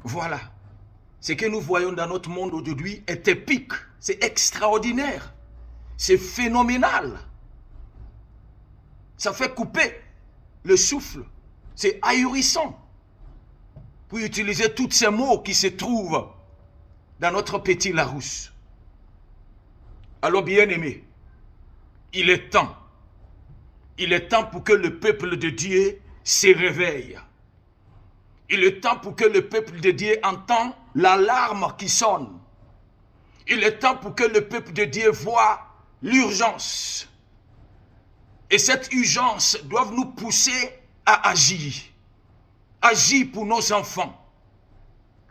Voilà. Ce que nous voyons dans notre monde aujourd'hui est épique, c'est extraordinaire, c'est phénoménal. Ça fait couper le souffle, c'est ahurissant. Pour utiliser tous ces mots qui se trouvent dans notre petit Larousse. Alors bien-aimés, il est temps pour que le peuple de Dieu se réveille. Il est temps pour que le peuple de Dieu entende l'alarme qui sonne. Il est temps pour que le peuple de Dieu voit l'urgence. Et cette urgence doit nous pousser à agir. Agir pour nos enfants.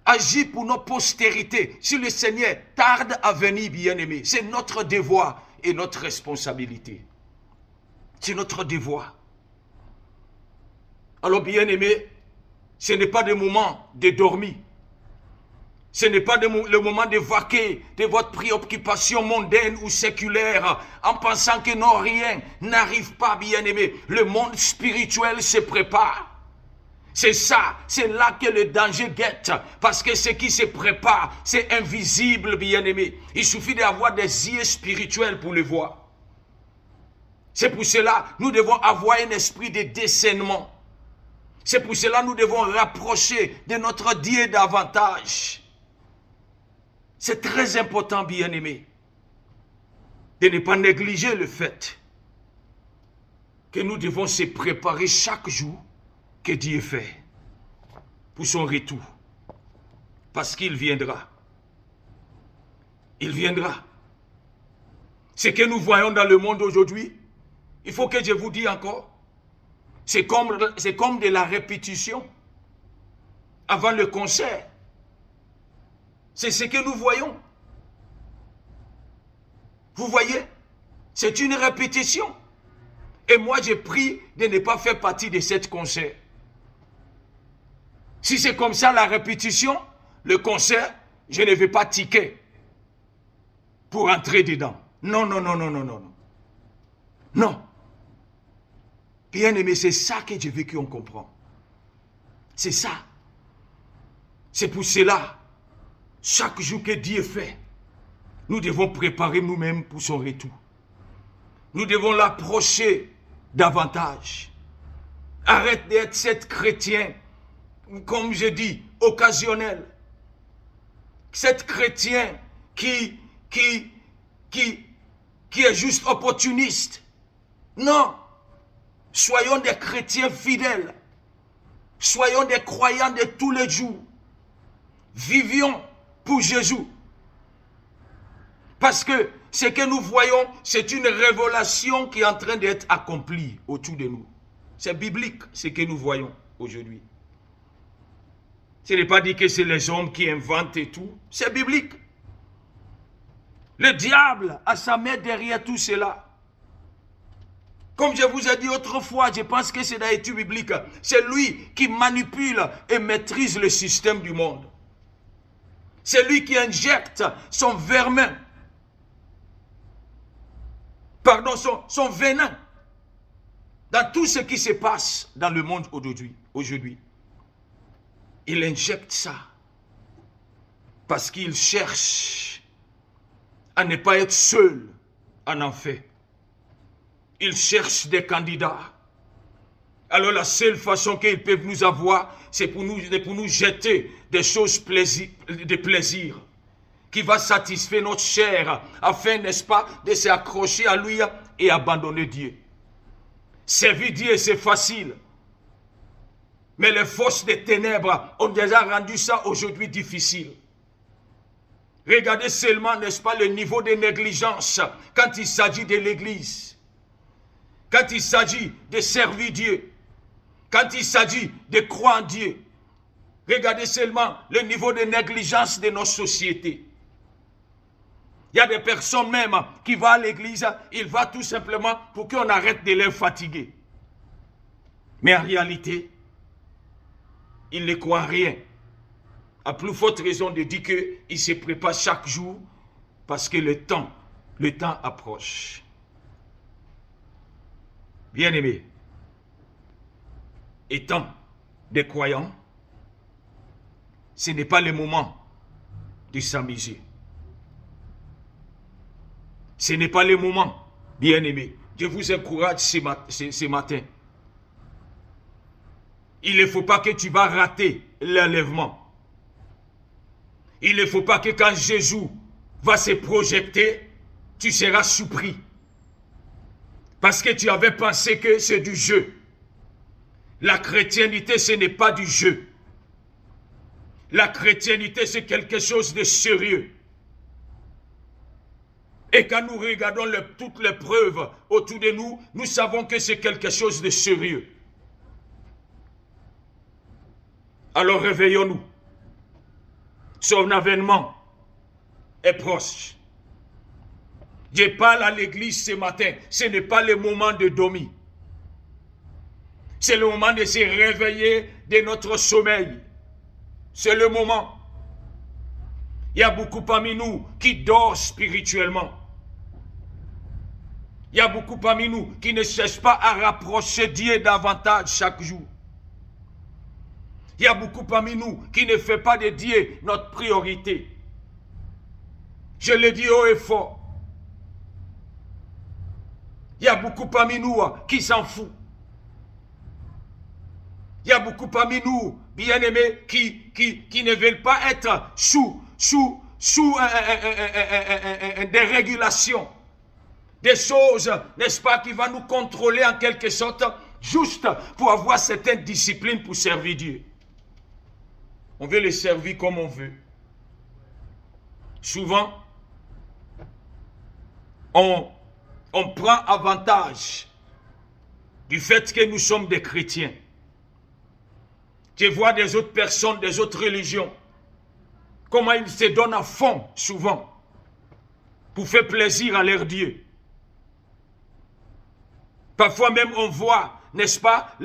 Agir pour nos postérités. Si le Seigneur tarde à venir, bien-aimés, c'est notre devoir et notre responsabilité. C'est notre devoir. Alors, bien-aimés, ce n'est pas le moment de dormir. Ce n'est pas le moment de vaquer de votre préoccupation mondaine ou séculaire en pensant que non, rien n'arrive pas, bien-aimé. Le monde spirituel se prépare. C'est ça, c'est là que le danger guette. Parce que ce qui se prépare, c'est invisible, bien-aimé. Il suffit d'avoir des yeux spirituels pour le voir. C'est pour cela que nous devons avoir un esprit de discernement. C'est pour cela que nous devons rapprocher de notre Dieu davantage. C'est très important, bien-aimé, de ne pas négliger le fait que nous devons se préparer chaque jour que Dieu fait pour son retour. Parce qu'il viendra. Il viendra. Ce que nous voyons dans le monde aujourd'hui, il faut que je vous dise encore, c'est comme de la répétition avant le concert. C'est ce que nous voyons. Vous voyez, c'est une répétition. Et moi, j'ai pris de ne pas faire partie de cette concert. Si c'est comme ça la répétition, le concert, je ne vais pas ticker pour entrer dedans. Non, non, non, non, non, non. Non. Bien aimé, c'est ça que je veux qu'on comprenne. C'est ça. C'est pour cela, chaque jour que Dieu fait, nous devons préparer nous-mêmes pour son retour. Nous devons l'approcher davantage. Arrête d'être cet chrétien, comme je dis, occasionnel. Cet chrétien qui est juste opportuniste. Non. Soyons des chrétiens fidèles. Soyons des croyants de tous les jours. Vivions pour Jésus. Parce que ce que nous voyons, c'est une révélation qui est en train d'être accomplie autour de nous. C'est biblique ce que nous voyons aujourd'hui. Ce n'est pas dit que c'est les hommes qui inventent et tout. C'est biblique. Le diable a sa main derrière tout cela. Comme je vous ai dit autrefois, je pense que c'est dans l'étude biblique. C'est lui qui manipule et maîtrise le système du monde. C'est lui qui injecte son vermin. Pardon, son venin dans tout ce qui se passe dans le monde aujourd'hui. Il injecte ça parce qu'il cherche à ne pas être seul en enfer. Il cherche des candidats. Alors la seule façon qu'ils peuvent nous avoir, c'est pour nous jeter des choses de plaisir qui va satisfaire notre chair afin, n'est-ce pas, de s'accrocher à lui et abandonner Dieu. Servir Dieu, c'est facile. Mais les forces des ténèbres ont déjà rendu ça aujourd'hui difficile. Regardez seulement, n'est-ce pas, le niveau de négligence quand il s'agit de l'Église. Quand il s'agit de servir Dieu. Quand il s'agit de croire en Dieu. Regardez seulement le niveau de négligence de nos sociétés. Il y a des personnes même qui vont à l'église, ils vont tout simplement pour qu'on arrête de les fatiguer. Mais en réalité, ils ne croient rien. À plus forte raison de dire qu'ils se préparent chaque jour parce que le temps approche. Bien-aimés, étant des croyants, ce n'est pas le moment de s'amuser. Ce n'est pas le moment, bien-aimés. Je vous encourage ce matin. Il ne faut pas que tu vas rater l'enlèvement. Il ne faut pas que quand Jésus va se projeter, tu seras surpris. Parce que tu avais pensé que c'est du jeu. La chrétienté, ce n'est pas du jeu. La chrétienté, c'est quelque chose de sérieux. Et quand nous regardons toutes les preuves autour de nous, nous savons que c'est quelque chose de sérieux. Alors réveillons-nous. Son avènement est proche. Je parle à l'église ce matin. Ce n'est pas le moment de dormir. C'est le moment de se réveiller de notre sommeil. C'est le moment. Il y a beaucoup parmi nous qui dorment spirituellement. Il y a beaucoup parmi nous qui ne cherchent pas à rapprocher Dieu davantage chaque jour. Il y a beaucoup parmi nous qui ne font pas de Dieu notre priorité. Je le dis haut et fort. Il y a beaucoup parmi nous qui s'en foutent. Il y a beaucoup parmi nous, bien-aimés, qui ne veulent pas être sous des régulations. Des choses, n'est-ce pas, qui vont nous contrôler en quelque sorte, juste pour avoir certaines disciplines pour servir Dieu. On veut les servir comme on veut. Souvent, on prend avantage du fait que nous sommes des chrétiens. Tu vois des autres personnes, des autres religions, comment ils se donnent à fond, souvent, pour faire plaisir à leur Dieu. Parfois même on voit, n'est-ce pas,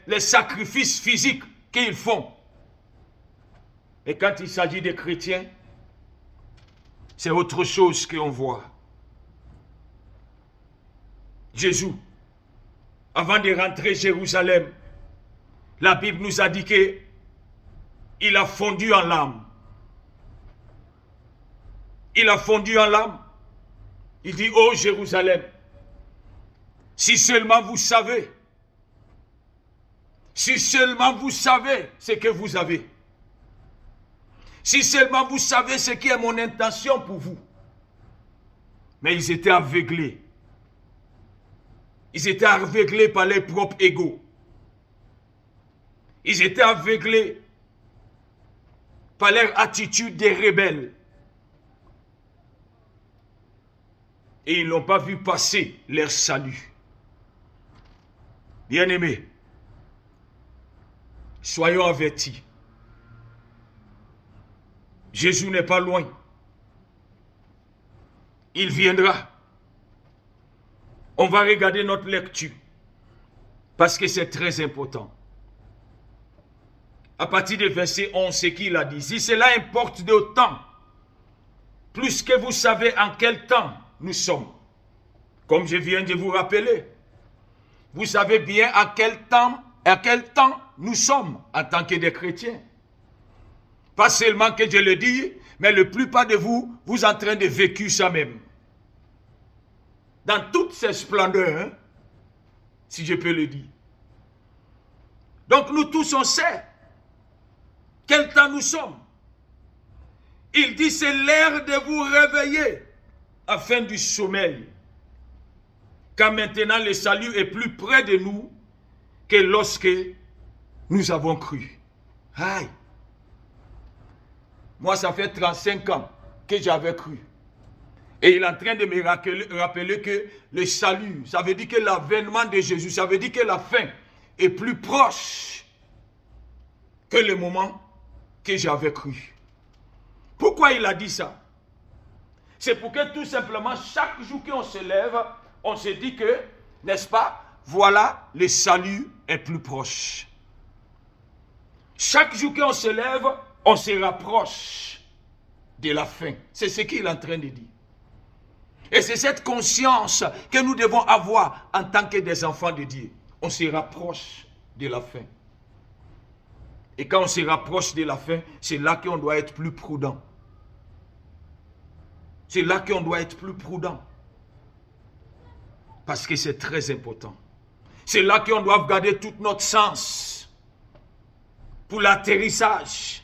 les sacrifices physiques qu'ils font. Et quand il s'agit des chrétiens, c'est autre chose qu'on voit. Jésus, avant de rentrer à Jérusalem, la Bible nous a dit qu'il a fondu en larmes. Il a fondu en larmes. Il dit, ô Jérusalem, si seulement vous savez ce que vous avez, si seulement vous savez ce qui est mon intention pour vous. Mais ils étaient aveuglés. Ils étaient aveuglés par leur propre ego. Ils étaient aveuglés par leur attitude des rebelles. Et ils n'ont pas vu passer leur salut. Bien-aimés, soyons avertis. Jésus n'est pas loin. Il viendra. On va regarder notre lecture parce que c'est très important. À partir du verset 11, ce qu'il a dit. Si cela importe d'autant, plus que vous savez en quel temps nous sommes. Comme je viens de vous rappeler. Vous savez bien à quel temps nous sommes en tant que des chrétiens. Pas seulement que je le dis, mais la plupart de vous, vous êtes en train de vécu ça même. Dans toutes ces splendeurs, hein, si je peux le dire. Donc nous tous on sait quel temps nous sommes. Il dit c'est l'heure de vous réveiller afin du sommeil. Car maintenant le salut est plus près de nous que lorsque nous avons cru. Aïe! Moi ça fait 35 ans que j'avais cru. Et il est en train de me rappeler que le salut, ça veut dire que l'avènement de Jésus, ça veut dire que la fin est plus proche que le moment que j'avais cru. Pourquoi il a dit ça? C'est pour que tout simplement, chaque jour qu'on se lève, on se dit que, n'est-ce pas, voilà, le salut est plus proche. Chaque jour qu'on se lève, on se rapproche de la fin. C'est ce qu'il est en train de dire. Et c'est cette conscience que nous devons avoir en tant que des enfants de Dieu. On se rapproche de la fin. Et quand on se rapproche de la fin, c'est là qu'on doit être plus prudent. C'est là qu'on doit être plus prudent. Parce que c'est très important. C'est là qu'on doit garder tout notre sens pour l'atterrissage.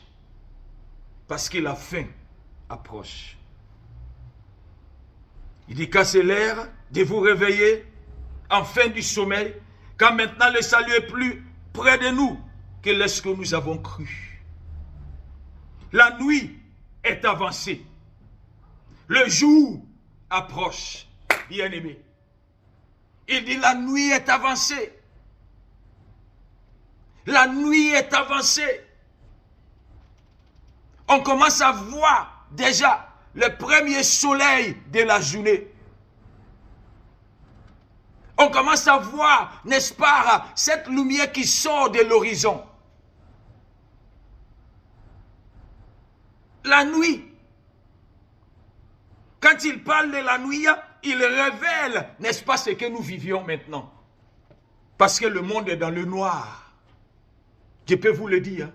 Parce que la fin approche. Il dit qu'à c'est l'heure de vous réveiller en fin du sommeil, quand maintenant le salut est plus près de nous que lorsque nous avons cru. La nuit est avancée. Le jour approche, bien-aimé. Il dit la nuit est avancée. La nuit est avancée. On commence à voir déjà le premier soleil de la journée. On commence à voir, n'est-ce pas, cette lumière qui sort de l'horizon. La nuit. Quand il parle de la nuit, il révèle, n'est-ce pas, ce que nous vivions maintenant. Parce que le monde est dans le noir. Je peux vous le dire.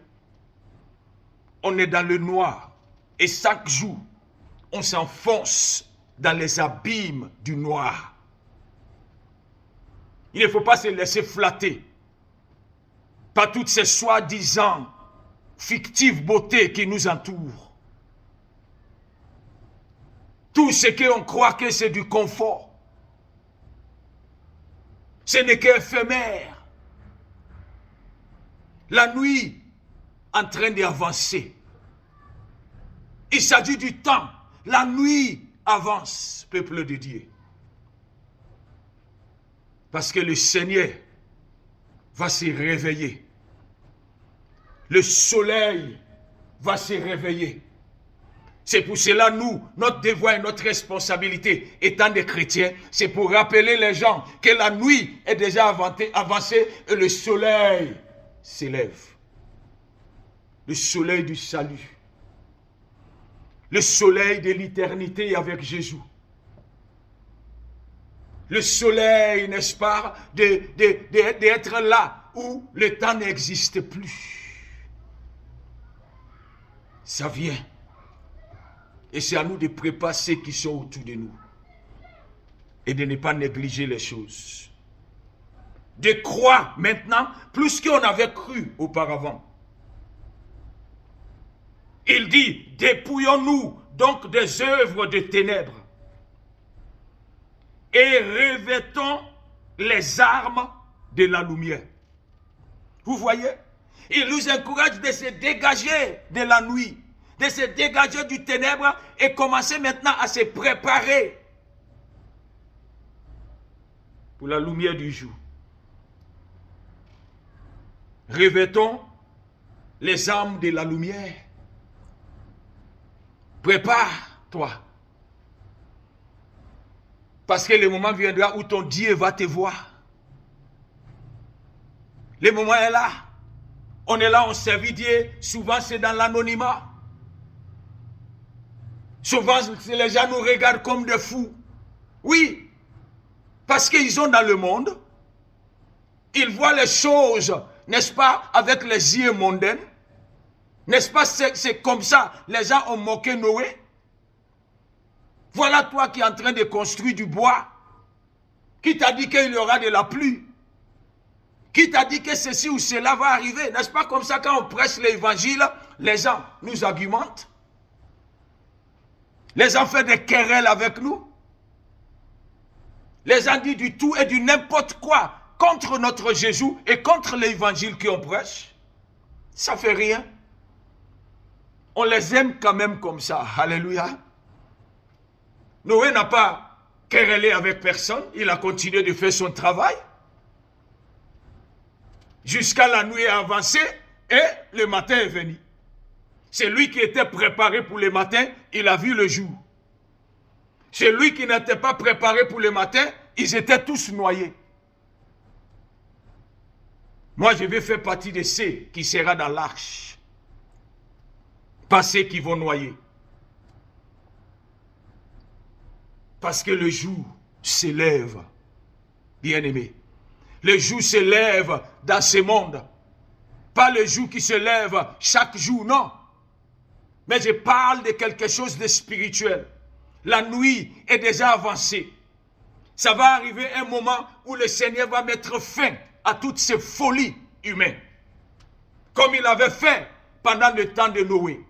On est dans le noir. Et chaque jour, on s'enfonce dans les abîmes du noir. Il ne faut pas se laisser flatter par toutes ces soi-disant fictives beautés qui nous entourent. Tout ce qu'on croit que c'est du confort, ce n'est qu'éphémère. La nuit en train d'avancer. Il s'agit du temps. La nuit avance, peuple de Dieu. Parce que le Seigneur va se réveiller. Le soleil va se réveiller. C'est pour cela, nous, notre devoir et notre responsabilité, étant des chrétiens, c'est pour rappeler les gens que la nuit est déjà avancée et le soleil s'élève. Le soleil du salut. Le soleil de l'éternité avec Jésus. Le soleil, n'est-ce pas, d'être là où le temps n'existe plus. Ça vient. Et c'est à nous de préparer ceux qui sont autour de nous. Et de ne pas négliger les choses. De croire maintenant plus qu'on avait cru auparavant. Il dit, dépouillons-nous donc des œuvres de ténèbres et revêtons les armes de la lumière. Vous voyez? Il nous encourage de se dégager de la nuit, de se dégager du ténèbre et commencer maintenant à se préparer pour la lumière du jour. Revêtons les armes de la lumière. Prépare-toi. Parce que le moment viendra où ton Dieu va te voir. Le moment est là. On est là, on servit Dieu. Souvent, c'est dans l'anonymat. Souvent, les gens nous regardent comme des fous. Oui. Parce qu'ils sont dans le monde. Ils voient les choses, n'est-ce pas, avec les yeux mondains. N'est-ce pas, c'est comme ça. Les gens ont moqué Noé. Voilà toi qui es en train de construire du bois. Qui t'a dit qu'il y aura de la pluie? Qui t'a dit que ceci ou cela va arriver? N'est-ce pas comme ça quand on prêche l'évangile, les gens nous argumentent? Les gens font des querelles avec nous? Les gens disent du tout et du n'importe quoi contre notre Jésus et contre l'évangile qu'on prêche? Ça fait rien. On les aime quand même comme ça. Alléluia. Noé n'a pas querellé avec personne. Il a continué de faire son travail. Jusqu'à la nuit avancée et le matin est venu. C'est lui qui était préparé pour le matin, il a vu le jour. C'est lui qui n'était pas préparé pour le matin, ils étaient tous noyés. Moi, je vais faire partie de ceux qui seront dans l'arche. Pas ceux qui vont noyer. Parce que le jour s'élève, bien-aimé. Le jour s'élève dans ce monde. Pas le jour qui se lève chaque jour, non. Mais je parle de quelque chose de spirituel. La nuit est déjà avancée. Ça va arriver un moment où le Seigneur va mettre fin à toutes ces folies humaines. Comme il avait fait pendant le temps de Noé.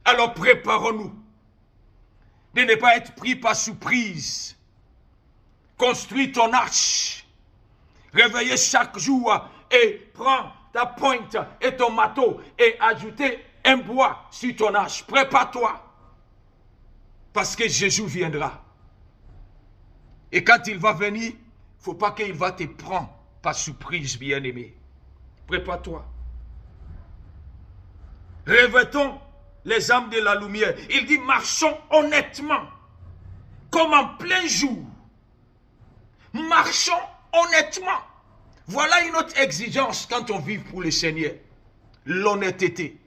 Alors préparons-nous de ne pas être pris par surprise. Construis ton arche. Réveillez chaque jour et prends ta pointe et ton marteau et ajoutez un bois sur ton arche. Prépare-toi. Parce que Jésus viendra. Et quand il va venir, il ne faut pas qu'il va te prendre par surprise, bien-aimé. Prépare-toi. Revêtons les âmes de la lumière. Il dit, marchons honnêtement, comme en plein jour. Marchons honnêtement. Voilà une autre exigence quand on vit pour le Seigneur. L'honnêteté.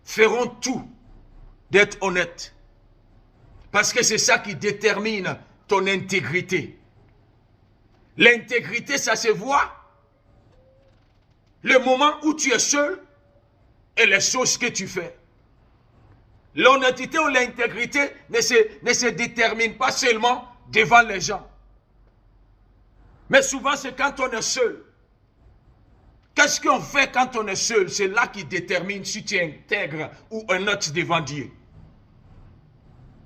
Ferons tout d'être honnête. Parce que c'est ça qui détermine ton intégrité. L'intégrité, ça se voit. Le moment où tu es seul et les choses que tu fais. L'honnêteté ou l'intégrité ne se détermine pas seulement devant les gens. Mais souvent, c'est quand on est seul. Qu'est-ce qu'on fait quand on est seul? C'est là qui détermine si tu es intègre ou honnête devant Dieu.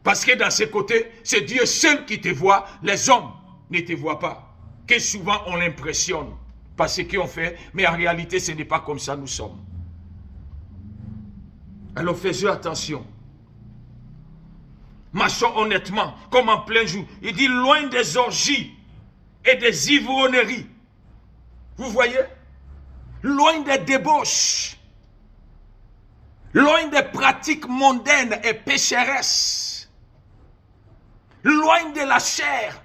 Parce que dans ce côté, c'est Dieu seul qui te voit, les hommes ne te voient pas. Que souvent on l'impressionne par ce qu'on fait, mais en réalité ce n'est pas comme ça nous sommes. Alors faisons attention. Marchons honnêtement, comme en plein jour. Il dit loin des orgies et des ivrogneries. Vous voyez? Loin des débauches. Loin des pratiques mondaines et pécheresses. Loin de la chair.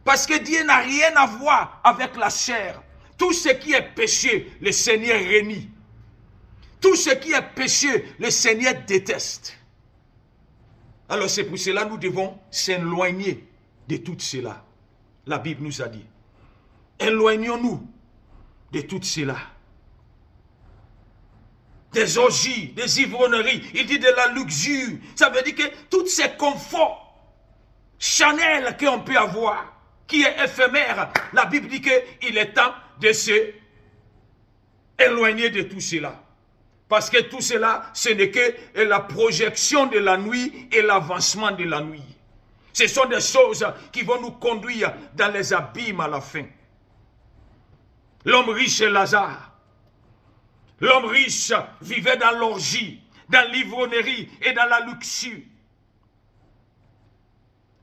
Parce que Dieu n'a rien à voir avec la chair. Tout ce qui est péché, le Seigneur renie. Tout ce qui est péché, le Seigneur déteste. Alors c'est pour cela que nous devons s'éloigner de tout cela. La Bible nous a dit. Éloignons-nous de tout cela. Des orgies, des ivrogneries, il dit de la luxure. Ça veut dire que tous ces conforts charnels qu'on peut avoir, qui est éphémère, la Bible dit qu'il est temps de se éloigner de tout cela. Parce que tout cela, ce n'est que la projection de la nuit et l'avancement de la nuit. Ce sont des choses qui vont nous conduire dans les abîmes à la fin. L'homme riche est Lazare. L'homme riche vivait dans l'orgie, dans l'ivrognerie et dans la luxure.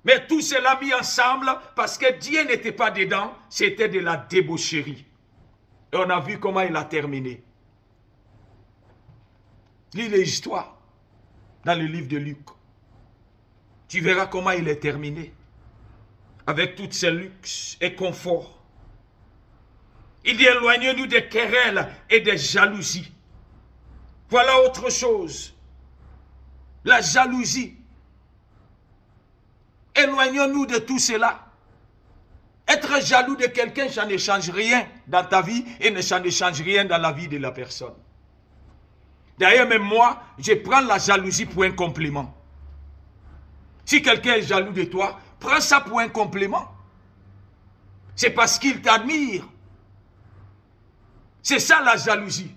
Mais tout cela mis ensemble parce que Dieu n'était pas dedans, c'était de la débaucherie. Et on a vu comment il a terminé. Lis les histoires dans le livre de Luc. Tu verras comment il est terminé. Avec tous ces luxes et conforts. Il dit éloignez-nous des querelles et des jalousies. Voilà autre chose. La jalousie. Éloignons-nous de tout cela. Être jaloux de quelqu'un, ça ne change rien dans ta vie et ça ne change rien dans la vie de la personne. D'ailleurs, même moi, je prends la jalousie pour un compliment. Si quelqu'un est jaloux de toi, prends ça pour un compliment. C'est parce qu'il t'admire. C'est ça la jalousie.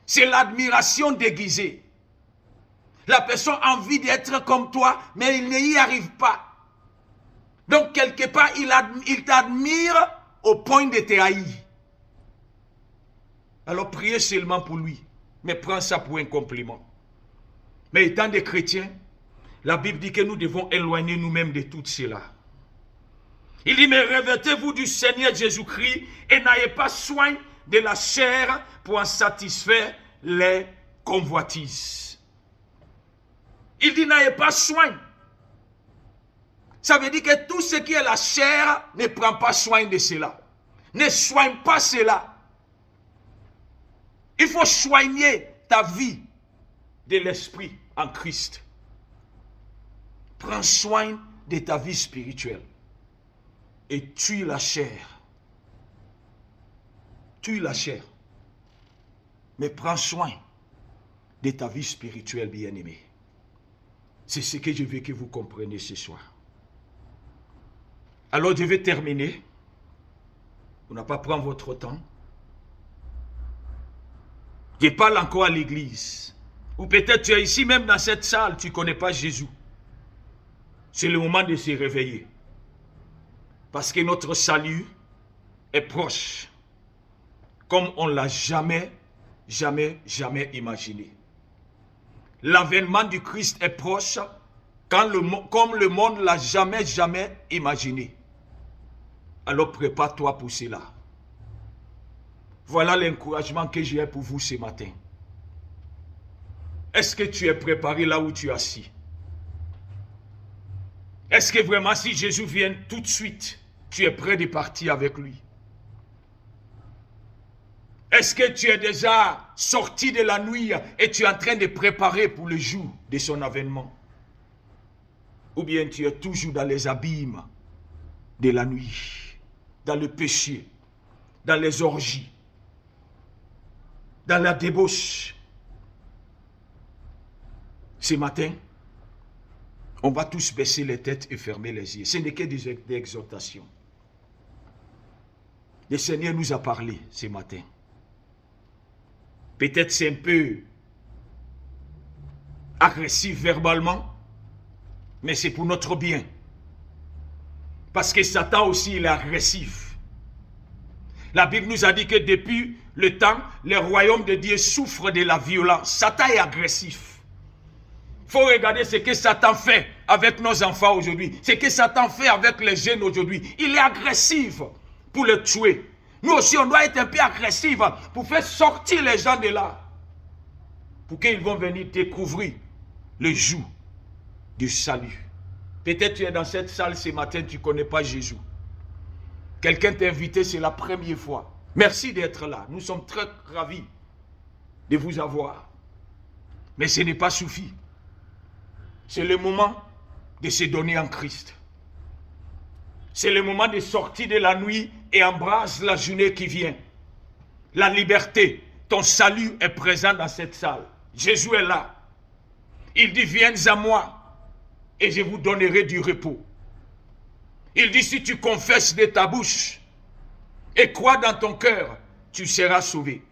C'est l'admiration déguisée. La personne a envie d'être comme toi, mais il n'y arrive pas. Donc, quelque part, il t'admire au point de te haïr. Alors, priez seulement pour lui. Mais prends ça pour un compliment. Mais étant des chrétiens, la Bible dit que nous devons éloigner nous-mêmes de tout cela. Il dit, mais revêtez-vous du Seigneur Jésus-Christ et n'ayez pas soin de la chair pour en satisfaire les convoitises. Il dit, n'ayez pas soin. Ça veut dire que tout ce qui est la chair ne prend pas soin de cela. Ne soigne pas cela. Il faut soigner ta vie de l'esprit en Christ. Prends soin de ta vie spirituelle et tue la chair. tue la chair. Mais prends soin de ta vie spirituelle, bien-aimé. C'est ce que je veux que vous compreniez ce soir. Alors je vais terminer. Pour ne pas prendre votre temps. Je parle encore à l'église. Ou peut-être tu es ici, même dans cette salle, tu ne connais pas Jésus. C'est le moment de se réveiller. Parce que notre salut est proche. Comme on ne l'a jamais imaginé. L'avènement du Christ est proche comme le monde ne l'a jamais imaginé. Alors prépare-toi pour cela. Voilà l'encouragement que j'ai pour vous ce matin. Est-ce que tu es préparé là où tu es assis? Est-ce que vraiment si Jésus vient tout de suite, tu es prêt de partir avec lui? Est-ce que tu es déjà sorti de la nuit et tu es en train de préparer pour le jour de son avènement? Ou bien tu es toujours dans les abîmes de la nuit, dans le péché, dans les orgies, dans la débauche. Ce matin, on va tous baisser les têtes et fermer les yeux. Ce n'est que des exhortations. Le Seigneur nous a parlé ce matin. Peut-être c'est un peu agressif verbalement, mais c'est pour notre bien. Parce que Satan aussi, il est agressif. La Bible nous a dit que depuis le temps, le royaume de Dieu souffre de la violence. Satan est agressif. Il faut regarder ce que Satan fait avec nos enfants aujourd'hui. Ce que Satan fait avec les jeunes aujourd'hui. Il est agressif pour les tuer. Nous aussi, on doit être un peu agressif pour faire sortir les gens de là. Pour qu'ils vont venir découvrir le jour du salut. Peut-être tu es dans cette salle ce matin, tu ne connais pas Jésus. Quelqu'un t'a invité, c'est la première fois. Merci d'être là. Nous sommes très ravis de vous avoir. Mais ce n'est pas suffi. C'est le moment de se donner en Christ. C'est le moment de sortir de la nuit et embrasse la journée qui vient. La liberté, ton salut est présent dans cette salle. Jésus est là. Il dit, viens à moi et je vous donnerai du repos. Il dit, si tu confesses de ta bouche et crois dans ton cœur, tu seras sauvé.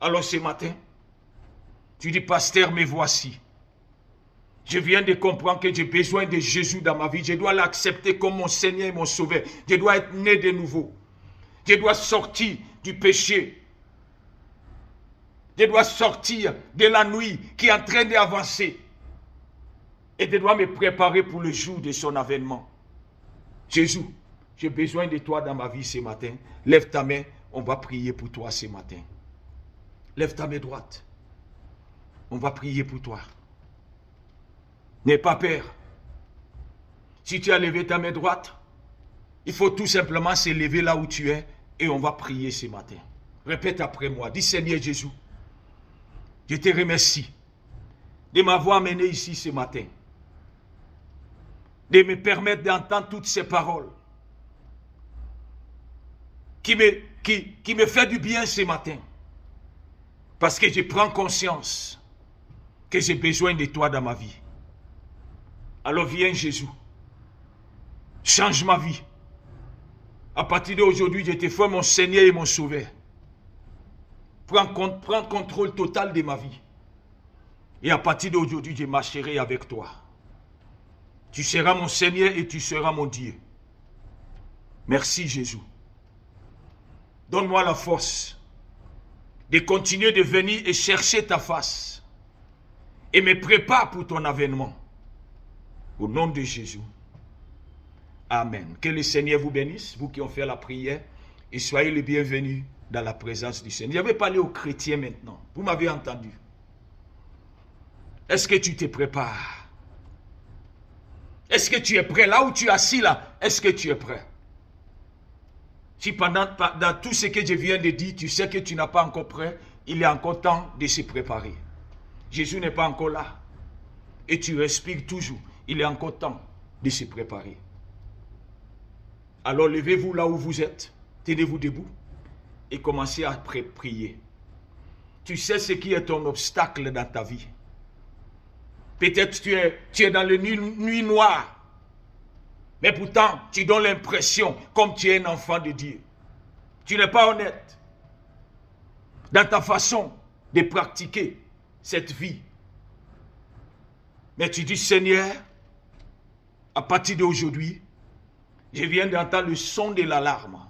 Alors ce matin, tu dis, pasteur, me voici. Je viens de comprendre que j'ai besoin de Jésus dans ma vie. Je dois l'accepter comme mon Seigneur et mon Sauveur. Je dois être né de nouveau. Je dois sortir du péché. Je dois sortir de la nuit qui est en train d'avancer. Et je dois me préparer pour le jour de son avènement. Jésus, j'ai besoin de toi dans ma vie ce matin. Lève ta main, on va prier pour toi ce matin. Lève ta main droite. On va prier pour toi. N'aie pas peur. Si tu as levé ta main droite, il faut tout simplement se lever là où tu es et on va prier ce matin. Répète après moi. Dis, Seigneur Jésus, je te remercie de m'avoir amené ici ce matin. De me permettre d'entendre toutes ces paroles qui me fait du bien ce matin. Parce que je prends conscience que j'ai besoin de toi dans ma vie. Alors viens Jésus, change ma vie. À partir d'aujourd'hui, je te fais mon Seigneur et mon Sauveur. Prends contrôle total de ma vie. Et à partir d'aujourd'hui, je marcherai avec toi. Tu seras mon Seigneur et tu seras mon Dieu. Merci Jésus. Donne-moi la force de continuer de venir et chercher ta face. Et me prépare pour ton avènement. Au nom de Jésus. Amen. Que le Seigneur vous bénisse, vous qui ont fait la prière, et soyez les bienvenus dans la présence du Seigneur. Je vais parler aux chrétiens maintenant. Vous m'avez entendu. Est-ce que tu te prépares? Est-ce que tu es prêt? Là où tu es assis là, est-ce que tu es prêt? Si dans tout ce que je viens de dire, tu sais que tu n'as pas encore prêt, il est encore temps de se préparer. Jésus n'est pas encore là. Et tu respires toujours. Il est encore temps de se préparer. Alors levez-vous là où vous êtes. Tenez-vous debout. et commencer à prier. Tu sais ce qui est ton obstacle dans ta vie. Peut-être tu es dans le nuit noire. Mais pourtant, tu donnes l'impression comme tu es un enfant de Dieu. Tu n'es pas honnête dans ta façon de pratiquer cette vie. Mais tu dis, Seigneur, à partir d'aujourd'hui, je viens d'entendre le son de l'alarme.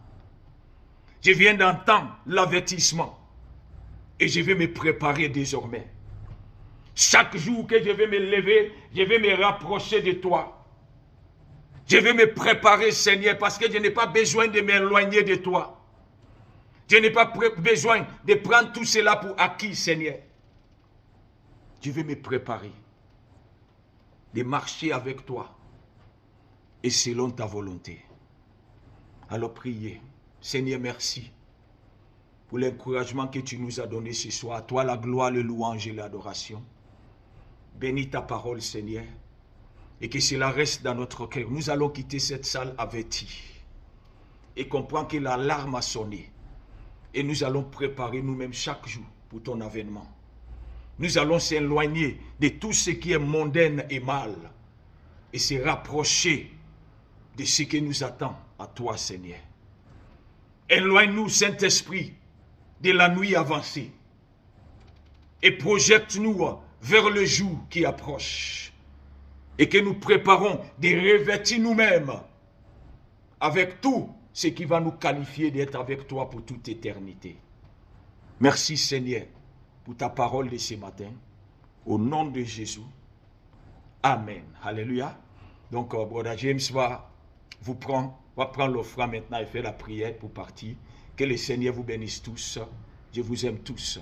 Je viens d'entendre l'avertissement. Et je vais me préparer désormais. Chaque jour que je vais me lever, je vais me rapprocher de toi. Je vais me préparer, Seigneur, parce que je n'ai pas besoin de m'éloigner de toi. Je n'ai pas besoin de prendre tout cela pour acquis, Seigneur. Je vais me préparer de marcher avec toi et selon ta volonté. Alors priez. Seigneur, merci pour l'encouragement que tu nous as donné ce soir. À toi la gloire, le louange et l'adoration. Bénis ta parole, Seigneur, et que cela reste dans notre cœur. Nous allons quitter cette salle avertis et comprendre que l'alarme a sonné. Et nous allons préparer nous-mêmes chaque jour pour ton avènement. Nous allons s'éloigner de tout ce qui est mondain et mal et se rapprocher de ce qui nous attend à toi, Seigneur. Éloigne-nous, Saint-Esprit, de la nuit avancée et projette-nous vers le jour qui approche et que nous préparons de revêtir nous-mêmes avec tout ce qui va nous qualifier d'être avec toi pour toute éternité. Merci, Seigneur, pour ta parole de ce matin. Au nom de Jésus. Amen. Alléluia. Donc, Brother James va prendre l'offrande maintenant et faire la prière pour partir. Que le Seigneur vous bénisse tous. Je vous aime tous.